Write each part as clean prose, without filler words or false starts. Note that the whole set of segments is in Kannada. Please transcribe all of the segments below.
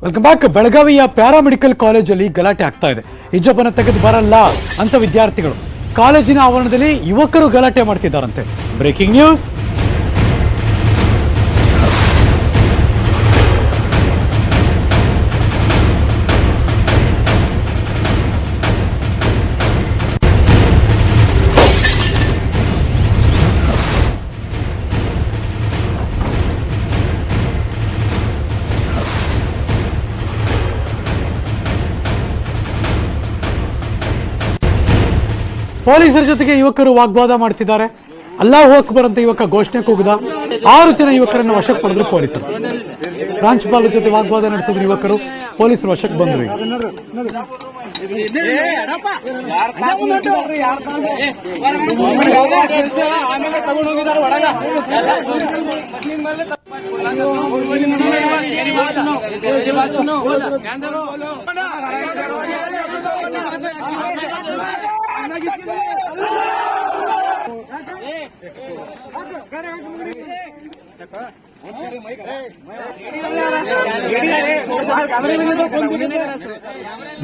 Welcome back. ಬೆಳಗಾವಿಯ ಪ್ಯಾರಾಮೆಡಿಕಲ್ ಕಾಲೇಜಲ್ಲಿ ಗಲಾಟೆ ಆಗ್ತಾ ಇದೆ. ಹಿಜಾಬನ್ನು ತೆಗೆದು ಬರಲ್ಲ ಅಂತ ವಿದ್ಯಾರ್ಥಿಗಳು ಕಾಲೇಜಿನ ಆವರಣದಲ್ಲಿ ಯುವಕರು ಗಲಾಟೆ ಮಾಡ್ತಿದ್ದಾರಂತೆ. Breaking news. ಪೊಲೀಸರ ಜೊತೆಗೆ ಯುವಕರು ವಾಗ್ವಾದ ಮಾಡ್ತಿದ್ದಾರೆ. ಅಲ್ಲಾಹು ಅಕ್ಬರ್ ಅಂತ ಯುವಕ ಘೋಷಣೆ ಕೂಗಿದ. 6 ಜನ ಯುವಕರನ್ನು ವಶಕ್ಕೆ ಪಡೆದ್ರು ಪೊಲೀಸರು. ಪ್ರಾಂಶುಪಾಲರ ಜೊತೆ ವಾಗ್ವಾದ ನಡೆಸಿದ್ರು ಯುವಕರು. ಪೊಲೀಸರು ವಶಕ್ಕೆ ಬಂದ್ರು.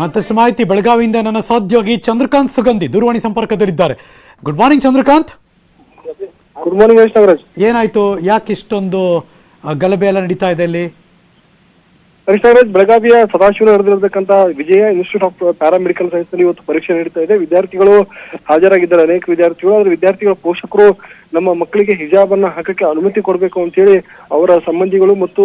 ಮತ್ತಷ್ಟು ಮಾಹಿತಿ ಬೆಳಗಾವಿಯಿಂದ ನನ್ನ ಸಹೋದ್ಯೋಗಿ ಚಂದ್ರಕಾಂತ್ ಸುಗಂಧಿ ದೂರವಾಣಿ ಸಂಪರ್ಕದಲ್ಲಿದ್ದಾರೆ. Good morning Chandrakant. Good morning Nagaraj. ಏನಾಯ್ತು, ಯಾಕೆ ಇಷ್ಟೊಂದು ಗಲಭೆ ಎಲ್ಲ ನಡೀತಾ ಇದೆ ಇಲ್ಲಿ? ನಾಗರಾಜ್, ಬೆಳಗಾವಿಯ ಸದಾಶಿವನಗರದಲ್ಲಿರತಕ್ಕಂತ ವಿಜಯ ಇನ್ಸ್ಟಿಟ್ಯೂಟ್ ಆಫ್ ಪ್ಯಾರಾಮೆಡಿಕಲ್ ಸೈನ್ಸ್ ನಲ್ಲಿ ಇವತ್ತು ಪರೀಕ್ಷೆ ನಡೀತಾ ಇದೆ. ವಿದ್ಯಾರ್ಥಿಗಳು ಹಾಜರಾಗಿದ್ದಾರೆ, ಅನೇಕ ವಿದ್ಯಾರ್ಥಿಗಳು. ಆದ್ರೆ ವಿದ್ಯಾರ್ಥಿಗಳ ಪೋಷಕರು ನಮ್ಮ ಮಕ್ಕಳಿಗೆ ಹಿಜಾಬ್ ಅನ್ನ ಹಾಕಕ್ಕೆ ಅನುಮತಿ ಕೊಡಬೇಕು ಅಂತ ಹೇಳಿ ಅವರ ಸಂಬಂಧಿಗಳು ಮತ್ತು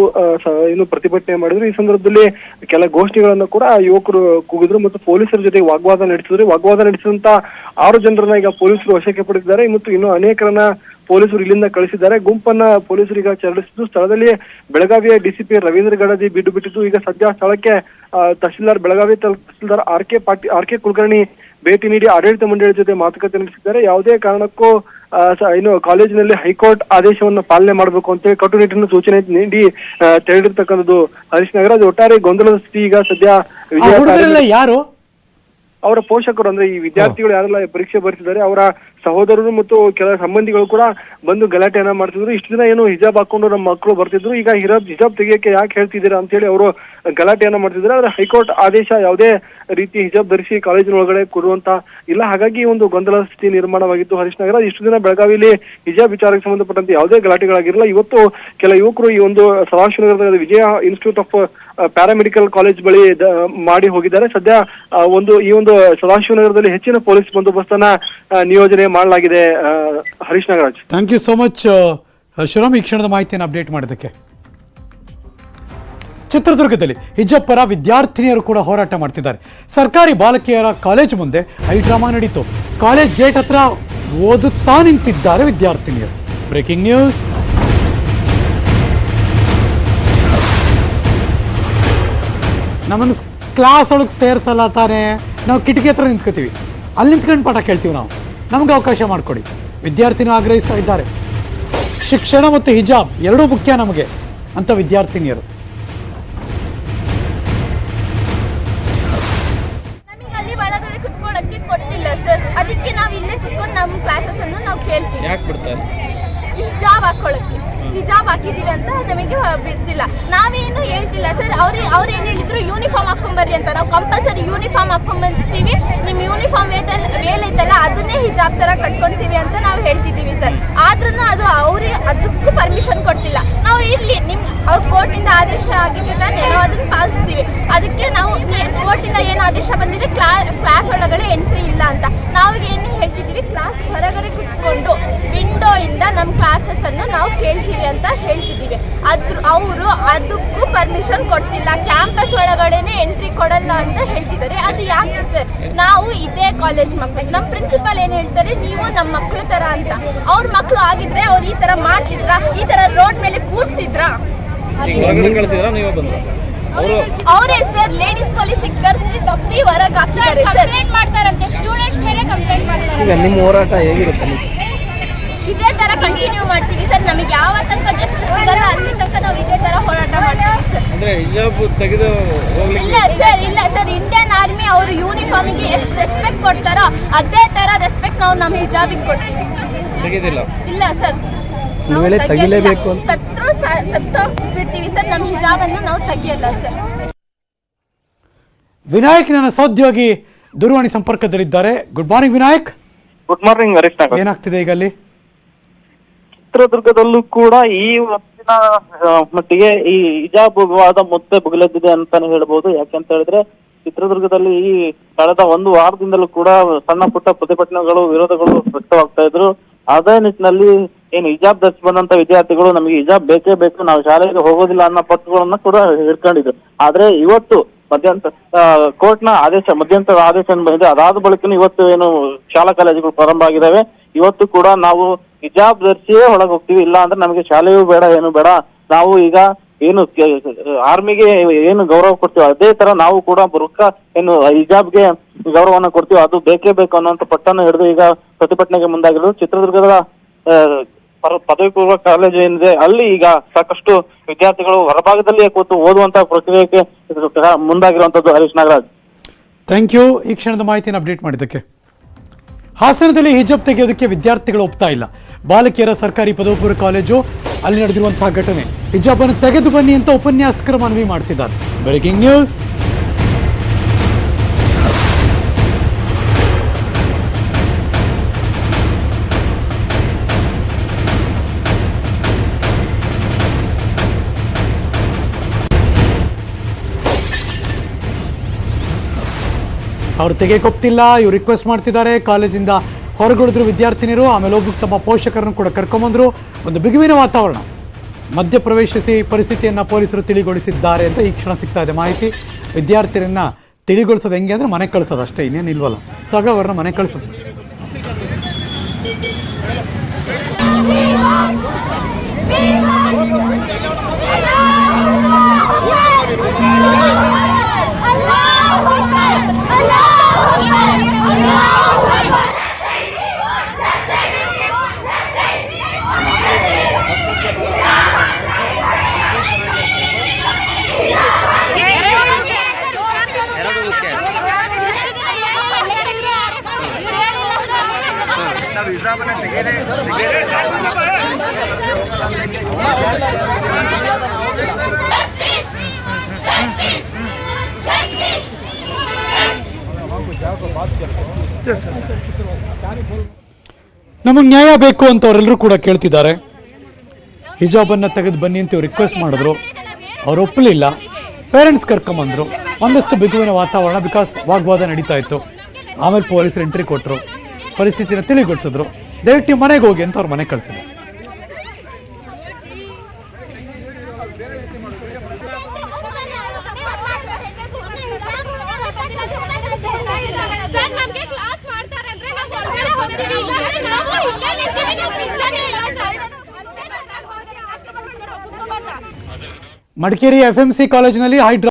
ಏನು ಪ್ರತಿಭಟನೆ ಮಾಡಿದ್ರು. ಈ ಸಂದರ್ಭದಲ್ಲಿ ಕೆಲ ಘೋಷಣೆಗಳನ್ನ ಕೂಡ ಯುವಕರು ಕೂಗಿದ್ರು ಮತ್ತು ಪೊಲೀಸರ ಜೊತೆ ವಾಗ್ವಾದ ನಡೆಸಿದ್ರು. ವಾಗ್ವಾದ ನಡೆಸಿದಂತ 6 ಜನರನ್ನ ಈಗ ಪೊಲೀಸರು ವಶಕ್ಕೆ ಪಡೆದಿದ್ದಾರೆ ಮತ್ತು ಇನ್ನು ಅನೇಕರನ್ನ ಪೊಲೀಸರು ಇಲ್ಲಿಂದ ಕಳಿಸಿದ್ದಾರೆ. ಗುಂಪನ್ನ ಪೊಲೀಸರು ಈಗ ಚರ್ಚಿಸಿದ್ದು. ಸ್ಥಳದಲ್ಲಿ ಬೆಳಗಾವಿಯ ಡಿಸಿಪಿ ರವೀಂದ್ರ ಗಡದಿ ಬೀಡು ಬಿಟ್ಟಿದ್ದು. ಈಗ ಸದ್ಯ ಸ್ಥಳಕ್ಕೆ ತಹಶೀಲ್ದಾರ್ ಬೆಳಗಾವಿ ತಹಶೀಲ್ದಾರ್ ಆರ್ ಕೆ ಕುಲಕರ್ಣಿ ಭೇಟಿ ನೀಡಿ ಆಡಳಿತ ಮಂಡಳಿ ಜೊತೆ ಮಾತುಕತೆ ನಡೆಸಿದ್ದಾರೆ. ಯಾವುದೇ ಕಾರಣಕ್ಕೂ ಏನು ಕಾಲೇಜಿನಲ್ಲಿ ಹೈಕೋರ್ಟ್ ಆದೇಶವನ್ನು ಪಾಲನೆ ಮಾಡಬೇಕು ಅಂತ ಹೇಳಿ ಕಟ್ಟುನಿಟ್ಟಿನ ಸೂಚನೆ ನೀಡಿ ತಿಳಿದಿರ್ತಕ್ಕಂಥದ್ದು. ಹರೀಶ್ ನಗರ ಒಟ್ಟಾರೆ ಗೊಂದಲದ ಸ್ಥಿತಿ ಈಗ ಸದ್ಯ. ಯಾರು ಅವರ ಪೋಷಕರು, ಅಂದ್ರೆ ಈ ವಿದ್ಯಾರ್ಥಿಗಳು ಯಾರೆಲ್ಲ ಪರೀಕ್ಷೆ ಬರೆಸಿದ್ದಾರೆ ಅವರ ಸಹೋದರರು ಮತ್ತು ಕೆಲ ಸಂಬಂಧಿಗಳು ಕೂಡ ಬಂದು ಗಲಾಟೆಯನ್ನ ಮಾಡ್ತಿದ್ರು. ಇಷ್ಟು ದಿನ ಏನು ಹಿಜಾಬ್ ಹಾಕೊಂಡು ನಮ್ಮ ಮಕ್ಕಳು ಬರ್ತಿದ್ರು, ಈಗ ಹಿಜಾಬ್ ತೆಗಿಯಕ್ಕೆ ಯಾಕೆ ಹೇಳ್ತಿದ್ದೀರಾ ಅಂತ ಹೇಳಿ ಅವರು ಗಲಾಟೆಯನ್ನ ಮಾಡ್ತಿದ್ದಾರೆ. ಆದ್ರೆ ಹೈಕೋರ್ಟ್ ಆದೇಶ ಯಾವುದೇ ರೀತಿ ಹಿಜಾಬ್ ಧರಿಸಿ ಕಾಲೇಜಿನ ಒಳಗಡೆ ಕೊಡುವಂತ ಇಲ್ಲ. ಹಾಗಾಗಿ ಒಂದು ಗೊಂದಲ ಸ್ಥಿತಿ ನಿರ್ಮಾಣವಾಗಿತ್ತು. ಹರೀಶ್ ನಗರ ಇಷ್ಟು ದಿನ ಬೆಳಗಾವಿಯಲ್ಲಿ ಹಿಜಾಬ್ ವಿಚಾರಕ್ಕೆ ಸಂಬಂಧಪಟ್ಟಂತೆ ಯಾವುದೇ ಗಲಾಟೆಗಳಾಗಿರಲಿಲ್ಲ. ಇವತ್ತು ಕೆಲ ಯುವಕರು ಈ ಒಂದು ಸದಾಶಿವನಗರದ ವಿಜಯ ಇನ್ಸ್ಟಿಟ್ಯೂಟ್ ಆಫ್ ಪ್ಯಾರಾಮೆಡಿಕಲ್ ಕಾಲೇಜ್ ಬಳಿ ಮಾಡಿ ಹೋಗಿದ್ದಾರೆ. ಸದ್ಯ ಈ ಒಂದು ಸದಾಶಿವನಗರದಲ್ಲಿ ಹೆಚ್ಚಿನ ಪೊಲೀಸ್ ಬಂದೋಬಸ್ತನ್ನ ನಿಯೋಜನೆ ಮಾಡಲಾಗಿದೆ. Harish Nagaraj, thank you so much Shivaram, ಈ ಕ್ಷಣದ ಮಾಹಿತಿಯನ್ನು ಅಪ್ಡೇಟ್ ಮಾಡೋದಕ್ಕೆ. ಚಿತ್ರದುರ್ಗದಲ್ಲಿ ಹಿಜಾಬ್ ಪರ ವಿದ್ಯಾರ್ಥಿನಿಯರು ಕೂಡ ಹೋರಾಟ ಮಾಡ್ತಿದ್ದಾರೆ. ಸರ್ಕಾರಿ ಬಾಲಕಿಯರ ಕಾಲೇಜು ಮುಂದೆ ಡ್ರಾಮಾ ನಡೀತು. ಕಾಲೇಜ್ ಗೇಟ್ ಹತ್ರ ಓದುತ್ತಾ ನಿಂತಿದ್ದಾರೆ ವಿದ್ಯಾರ್ಥಿನಿಯರು. Breaking news. ನಮ್ಮನ್ನು ಕ್ಲಾಸ್ ಒಳಗೆ ಸೇರಿಸಲ್ಲ ತಾನೆ, ನಾವು ಕಿಟಕಿ ಹತ್ರ ನಿಂತ್ಕೋತೀವಿ, ಅಲ್ಲಿ ನಿಂತ್ಕೊಂಡು ಪಾಠ ಕೇಳ್ತೀವಿ, ನಮ್ಗೆ ಅವಕಾಶ ಮಾಡಿಕೊಡಿ. ವಿದ್ಯಾರ್ಥಿನಿಯರು ಆಗ್ರಹಿಸ್ತಾ ಇದ್ದಾರೆ. ಶಿಕ್ಷಣ ಮತ್ತು ಹಿಜಾಬ್ ಎರಡೂ ಮುಖ್ಯ ನಮಗೆ ಅಂತ ವಿದ್ಯಾರ್ಥಿನಿಯರು. ಕೊಟ್ಟಿಲ್ಲ ಸರ್, ಅದಕ್ಕೆ ನಾವು ಇಲ್ಲೇ ಕುತ್ಕೊಂಡು ನಮ್ಮ ಕ್ಲಾಸಸ್ ಅನ್ನು ನಾವು ಕೇಳ್ತೀವಿ. ಯಾಕೆ ಬಿಡ್ತಾರೆ? ಹಿಜಾಬ್ ಹಾಕೊಳ್ಳೋಕ್ಕೆ. ಹಿಜಾಬ್ ಹಾಕಿದೀವಿ ಅಂತ ನಮಗೆ ಬಿಡ್ತಿಲ್ಲ. ನಾವೇನು ಹೇಳ್ತಿಲ್ಲ ಸರ್. ಅವ್ರು ಏನು ಹೇಳಿದ್ರು, ಯೂನಿಫಾರ್ಮ್ ಹಾಕೊಂಬರ್ರಿ ಅಂತ. ನಾವು ಕಂಪಲ್ಸರಿ ಯೂನಿಫಾರ್ಮ್ ಹಾಕೊಂಡ್ಬಂದಿರ್ತೀವಿ. ನಿಮ್ಮ ಯೂನಿಫಾರ್ಮ್ ವೇಲ್ ಐತಲ್ಲ ಅದನ್ನೇ ಹಿಜಾಬ್ ತರ ಕಟ್ಕೊಂತೀವಿ ಅಂತ ನಾವು ಹೇಳ್ತಿದ್ದೀವಿ ಸರ್. ಆದ್ರೂ ಅದು ಅದಕ್ಕೂ ಪರ್ಮಿಷನ್ ಕೊಟ್ಟಿಲ್ಲ. ನಾವು ಇರ್ಲಿ, ಅವ್ರ ಕೋರ್ಟಿಂದ ಆದೇಶ ಆಗಿದೆ ತಾನೆ, ನಾವು ಅದನ್ನ ಪಾಲಿಸ್ತೀವಿ. ಅದಕ್ಕೆ ನಾವು ಕೋರ್ಟಿಂದ ಏನು ಆದೇಶ ಬಂದಿದೆ, ಕ್ಲಾಸ್ ಒಳಗಡೆ ಎಂಟ್ರಿ ಇಲ್ಲ ಅಂತ ನಾವು ಏನು ಹೇಳ್ತಿದ್ದೀವಿ, ಕ್ಲಾಸ್ ಹೊರಗಡೆ ಕುತ್ಕೊಂಡು ವಿಂಡೋ ಇಂದ ನಮ್ಮ ಕ್ಲಾಸಸ್ ಅನ್ನು ನಾವು ಕೇಳ್ತೀವಿ ಅಂತ ಹೇಳ್ತಿದ್ದೀವಿ. ಅವರು ಅದಕ್ಕೂ ಪರ್ಮಿಷನ್ ಕೊಡ್ತಿಲ್ಲ. ಕ್ಯಾಂಪಸ್ ಒಳಗಡೆನೆ ಎಂಟ್ರಿ ಕೊಡಲ್ಲ ಅಂತ ಹೇಳ್ತಿದ್ದಾರೆ. ಅದು ಯಾಕೆ ಸರ್? ನಾವು ಇದೇ ಕಾಲೇಜ್ ಮಕ್ಕಳು. ನಮ್ಮ ಪ್ರಿನ್ಸಿಪಲ್ ಏನ್ ಹೇಳ್ತಾರೆ, ನೀವು ನಮ್ಮ ಮಕ್ಕಳ ತರ ಅಂತ. ಅವ್ರ ಮಕ್ಕಳು ಆಗಿದ್ರೆ ಅವ್ರು ಈ ತರ ಮಾಡ್ತಿದ್ರ, ಈ ತರ ರೋಡ್ ಮೇಲೆ ಕೂರ್ಸ್ತಿದ್ರ? ಅವರೇ ಸರ್ ಲೇಡೀಸ್ ಪೊಲೀಸ್ ಕರ್ಸಿ ತಪ್ಪಿ ಹೊರಗೆ ಹಾಕ್ತಾರೆ. ಕಂಪ್ಲೇಂಟ್ ಮಾಡ್ತಾರಂತೆ, ಸ್ಟೂಡೆಂಟ್ಸ್ ಮೇಲೆ ಕಂಪ್ಲೇಂಟ್ ಮಾಡ್ತಾರೆ. ನಿಮ್ಮ ಹೋರಾಟ ಹೇಗಿರುತ್ತೆ? ಇದೇ ತರ ಕಂಟಿನ್ಯೂ ಮಾಡ್ತೀವಿ ಸರ್. ನಮಗೆ ಯಾವ ತನಕ ಜಸ್ಟಿಸ್ ಸಿಗಲ್ಲ ಅಲ್ಲಿ ತನಕ ನಾವು ಇದೇ ತರ ಹೋರಾಟ ಮಾಡ್ತೀವಿ ಸರ್. ಅಂದ್ರೆ ಹಿಜಾಬ್ ತೆಗೆದು ಹೋಗ್ಲಿಕ್ಕೆ ಇಲ್ಲ ಸರ್, ಇಂಡಿಯನ್ ಆರ್ಮಿ ಅವರು ಯೂನಿಫಾರ್ಮ್ಗೆ ಎಷ್ಟು ರೆಸ್ಪೆಕ್ಟ್ ಕೊಡ್ತಾರೋ ಅದೇ ತರ ರೆಸ್ಪೆಕ್ಟ್ ನಾವು ನಮ್ಮ ಹಿಜಾಬಿಗೆ ಕೊಡ್ತೀವಿ. ತೆಗೆದಿಲ್ಲ? ಇಲ್ಲ ಸರ್, ತೆಗಿಲೇಬೇಕು ಅಂತ ಸತ್ತೋಗ್ಬಿಡ್ತೀವಿ ಸರ್, ನಮ್ಮ ಹಿಜಾಬನ್ನು ನಾವು ತೆಗಿಯಲ್ಲ ಸರ್. ವಿನಾಯಕ್ ನನ್ನ ಸಹೋದ್ಯೋಗಿ ದೂರವಾಣಿ ಸಂಪರ್ಕದಲ್ಲಿದ್ದಾರೆ. Good morning Vinayak. Good morning Harish Nagar. ಏನಾಗ್ತಿದೆ ಈಗ ಅಲ್ಲಿ? ಚಿತ್ರದುರ್ಗದಲ್ಲೂ ಕೂಡ ಈ ಹೊತ್ತಿನ ಮಟ್ಟಿಗೆ ಈ ಹಿಜಾಬ್ ವಿವಾದ ಮತ್ತೆ ಬುಗಿಲೆದ್ದಿದೆ ಅಂತಾನೆ ಹೇಳ್ಬೋದು. ಯಾಕೆಂತ ಹೇಳಿದ್ರೆ ಚಿತ್ರದುರ್ಗದಲ್ಲಿ ಈ ಕಳೆದ ಒಂದು ವಾರದಿಂದಲೂ ಕೂಡ ಸಣ್ಣ ಪುಟ್ಟ ಪ್ರತಿಭಟನೆಗಳು, ವಿರೋಧಗಳು ವ್ಯಕ್ತವಾಗ್ತಾ ಇದ್ರು. ಅದೇ ನಿಟ್ಟಿನಲ್ಲಿ ಏನು ಹಿಜಾಬ್ ಧರಿಸಿ ಬಂದಂತ ವಿದ್ಯಾರ್ಥಿಗಳು ನಮಗೆ ಹಿಜಾಬ್ ಬೇಕೇ ಬೇಕು, ನಾವು ಶಾಲೆಗೆ ಹೋಗೋದಿಲ್ಲ ಅನ್ನೋ ಪತ್ರಗಳನ್ನ ಕೂಡ ಹಿಡ್ಕೊಂಡಿದ್ರು. ಆದ್ರೆ ಇವತ್ತು ಕೋರ್ಟ್ನ ಮಧ್ಯಂತರ ಆದೇಶ ಬಂದಿದೆ. ಅದಾದ ಬಳಿಕ ಇವತ್ತು ಏನು ಶಾಲಾ ಕಾಲೇಜುಗಳು ಪ್ರಾರಂಭ ಆಗಿದ್ದಾವೆ. ಇವತ್ತು ಕೂಡ ನಾವು ಹಿಜಾಬ್ ಧರಿಸಿಯೇ ಒಳಗೆ ಹೋಗ್ತೀವಿ, ಇಲ್ಲ ಅಂದ್ರೆ ನಮಗೆ ಶಾಲೆಯೂ ಬೇಡ, ಏನು ಬೇಡ, ನಾವು ಈಗ ಏನು ಆರ್ಮಿಗೆ ಏನು ಗೌರವ ಕೊಡ್ತೀವಿ ಅದೇ ತರ ನಾವು ಕೂಡ ಬುರ್ಕಾ ಏನು ಹಿಜಾಬ್ಗೆ ಗೌರವನ ಕೊಡ್ತೀವಿ, ಅದು ಬೇಕೇ ಬೇಕು ಅನ್ನುವಂತ ಪಟ್ಟನ್ನು ಹಿಡಿದು ಈಗ ಪ್ರತಿಭಟನೆಗೆ ಮುಂದಾಗಿರೋದು. ಚಿತ್ರದುರ್ಗದ ಪದವಿ ಪೂರ್ವ ಕಾಲೇಜು ಏನಿದೆ ಅಲ್ಲಿ ಈಗ ಸಾಕಷ್ಟು ವಿದ್ಯಾರ್ಥಿಗಳು ಹೊರಭಾಗದಲ್ಲಿ ಕೂತು ಓದುವಂತಹ ಪ್ರಕ್ರಿಯೆಗೆ ಮುಂದಾಗಿರುವಂತದ್ದು. ಹರೀಶ್ ನಾಗರಾಜ್, ಥ್ಯಾಂಕ್ ಯು ಈ ಕ್ಷಣದ ಮಾಹಿತಿಯನ್ನು ಅಪ್ಡೇಟ್ ಮಾಡಿದ್ದಕ್ಕೆ. ಹಾಸನದಲ್ಲಿ ಹಿಜಾಬ್ ತೆಗೆಯೋದಕ್ಕೆ ವಿದ್ಯಾರ್ಥಿಗಳು ಒಪ್ತಾ ಇಲ್ಲ. ಬಾಲಕಿಯರ ಸರ್ಕಾರಿ ಪದವಿ ಪೂರ್ವ ಕಾಲೇಜು ಅಲ್ಲಿ ನಡೆದಿರುವಂತಹ ಘಟನೆ. ಹಿಜಾಬ್ ಅನ್ನು ತೆಗೆದು ಬನ್ನಿ ಅಂತ ಉಪನ್ಯಾಸಕರು ಮನವಿ ಮಾಡ್ತಿದ್ದಾರೆ. Breaking news. ಅವ್ರು ತೆಗೆಯಕೊಪ್ತಿಲ್ಲ, ಇವ್ರು ರಿಕ್ವೆಸ್ಟ್ ಮಾಡ್ತಿದ್ದಾರೆ. ಕಾಲೇಜಿಂದ ಹೊರಗುಳಿದ್ರು ವಿದ್ಯಾರ್ಥಿನಿಯರು. ಆಮೇಲೆ ಹೋಗ್ಬಿಟ್ಟು ತಮ್ಮ ಪೋಷಕರನ್ನು ಕೂಡ ಕರ್ಕೊಂಬಂದ್ರು. ಒಂದು ಬಿಗುವಿನ ವಾತಾವರಣ. ಮಧ್ಯ ಪ್ರವೇಶಿಸಿ ಪರಿಸ್ಥಿತಿಯನ್ನು ಪೊಲೀಸರು ತಿಳಿಗೊಳಿಸಿದ್ದಾರೆ ಅಂತ ಈ ಕ್ಷಣ ಸಿಗ್ತಾ ಇದೆ ಮಾಹಿತಿ. ವಿದ್ಯಾರ್ಥಿಯರನ್ನ ತಿಳಿಗೊಳಿಸೋದು ಹೆಂಗೆ ಅಂದರೆ ಮನೆ ಕಳಿಸೋದು ಅಷ್ಟೇ, ಇನ್ನೇನು ಇಲ್ವಲ್ಲ. ಸೊ ಹಾಗಾಗಿ ಅವ್ರನ್ನ ಮನೆ ಕಳಿಸೋದು. ನಮಗೆ ನ್ಯಾಯ ಬೇಕು ಅಂತ ಅವರೆಲ್ಲರೂ ಕೂಡ ಕೇಳ್ತಿದ್ದಾರೆ. ಹಿಜಾಬನ್ನು ತೆಗೆದು ಬನ್ನಿ ಅಂತ ರಿಕ್ವೆಸ್ಟ್ ಮಾಡಿದ್ರು, ಅವ್ರು ಒಪ್ಪಲಿಲ್ಲ. ಪೇರೆಂಟ್ಸ್ ಕರ್ಕೊಂಬಂದ್ರು. ಒಂದಷ್ಟು ಬಿಗುವಿನ ವಾತಾವರಣ, ಬಿಕಾಸ್ ವಾಗ್ವಾದ ನಡೀತಾ ಇತ್ತು. ಆಮೇಲೆ ಪೊಲೀಸರು ಎಂಟ್ರಿ ಕೊಟ್ಟರು, ಪರಿಸ್ಥಿತಿನ ತಿಳಿಗೊಳಿಸಿದ್ರು. ದಯವಿಟ್ಟು ಮನೆಗೆ ಹೋಗಿ ಅಂತ ಅವ್ರ ಮನೆ ಕಳಿಸಿದ್ರು. ಮಡಿಕೇರಿ FMC ಕಾಲೇಜಿನಲ್ಲಿ